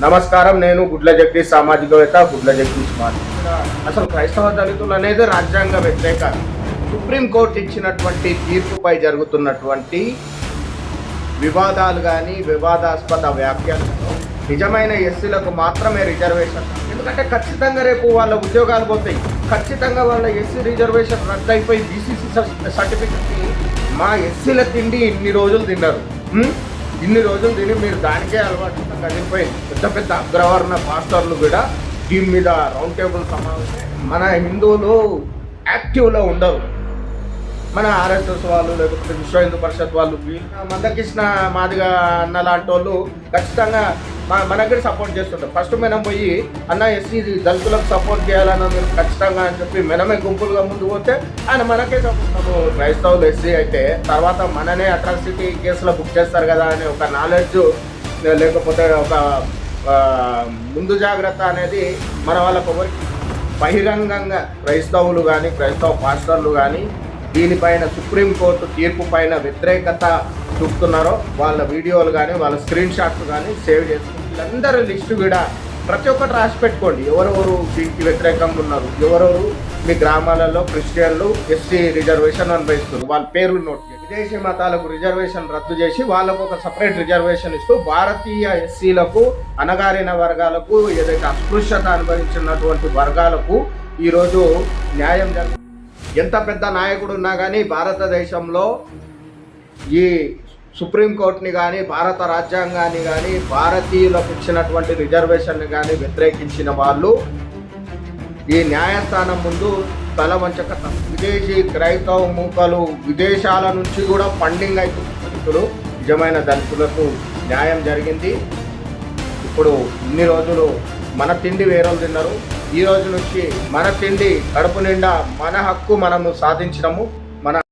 నమస్కారం, నేను గుడ్ల జగదీష్, సామాజికవేత్త, గుడ్ల జగదీష్ అసలు క్రైస్తవ దళితులు అనేది రాజ్యాంగ వ్యతిరేక. సుప్రీంకోర్టు ఇచ్చినటువంటి తీర్పుపై జరుగుతున్నటువంటి వివాదాలు కానీ వివాదాస్పద వ్యాఖ్యలను నిజమైన ఎస్సీలకు మాత్రమే రిజర్వేషన్. ఎందుకంటే ఖచ్చితంగా రేపు వాళ్ళ ఉద్యోగాలు పోతాయి, ఖచ్చితంగా వాళ్ళ ఎస్సీ రిజర్వేషన్ రద్దు అయిపోయి బీసీసీ సర్టిఫికెట్ని మా ఎస్సీల తిండి ఇన్ని రోజులు తిన్నారు. ఇన్ని రోజులు తిని మీరు దానికే అలవాటు కదిలిపోయింది. పెద్ద పెద్ద అగ్రవర్ణ పాస్టర్లు కూడా దీని మీద రౌండ్ టేబుల్ సమావేశం. మన హిందువులు యాక్టివ్లో ఉండరు. మన ఆర్ఎస్ఎస్ వాళ్ళు లేకపోతే విశ్వ హిందూ పరిషత్ వాళ్ళు, మందకృష్ణ మాదిగ అన్న లాంటి వాళ్ళు ఖచ్చితంగా మనకి సపోర్ట్ చేస్తుంటారు. ఫస్ట్ మనం పోయి అన్న ఎస్సీ దళితులకు సపోర్ట్ చేయాలన్న మీరు ఖచ్చితంగా అని చెప్పి మనమే గుంపులుగా ముందు పోతే ఆయన మనకే సపోర్ట్. క్రైస్తవులు ఎస్సీ అయితే తర్వాత మననే అట్రాసిటీ కేసులో బుక్ చేస్తారు కదా అనే ఒక నాలెడ్జ్ లేకపోతే ఒక ముందు జాగ్రత్త అనేది మన వాళ్ళకు ఎవరికి బహిరంగంగా క్రైస్తవులు కానీ క్రైస్తవ పాస్టర్లు కానీ దీనిపైన సుప్రీంకోర్టు తీర్పు పైన వ్యతిరేకత చూపుతున్నారో వాళ్ళ వీడియోలు కానీ వాళ్ళ స్క్రీన్ షాట్స్ కానీ సేవ్ చేసుకుని వీళ్ళందరూ లిస్టు కూడా ప్రతి ఒక్కటి రాసి పెట్టుకోండి. ఎవరెవరు దీనికి వ్యతిరేకంగా ఉన్నారు, ఎవరెవరు మీ గ్రామాలలో క్రిస్టియన్లు ఎస్సీ రిజర్వేషన్ అనుభవిస్తున్నారు, వాళ్ళ పేర్లు నోట్ చేయండి. విదేశీ మతాలకు రిజర్వేషన్ రద్దు చేసి వాళ్ళకు ఒక సపరేట్ రిజర్వేషన్ ఇస్తూ భారతీయ ఎస్సీలకు, అణగారిన వర్గాలకు, ఏదైతే అస్పృశ్యత అనుభవించినటువంటి వర్గాలకు ఈరోజు న్యాయం జరుగుతుంది. ఎంత పెద్ద నాయకుడు ఉన్నా కానీ భారతదేశంలో ఈ సుప్రీంకోర్టుని కానీ భారత రాజ్యాంగాన్ని కానీ భారతీయులకు ఇచ్చినటువంటి రిజర్వేషన్ని కానీ వ్యతిరేకించిన వాళ్ళు ఈ న్యాయస్థానం ముందు తల వంచక. విదేశీ క్రైస్తవ మూకలు విదేశాల నుంచి కూడా ఫండింగ్ అవుతున్న నిజమైన దళితులకు న్యాయం జరిగింది. ఇప్పుడు ఇన్ని రోజులు మన తిండి వేరే తిన్నారు, ఈ రోజు నుంచి మన తిండి కడుపు నిండా మన హక్కు మనము సాధించడము. మన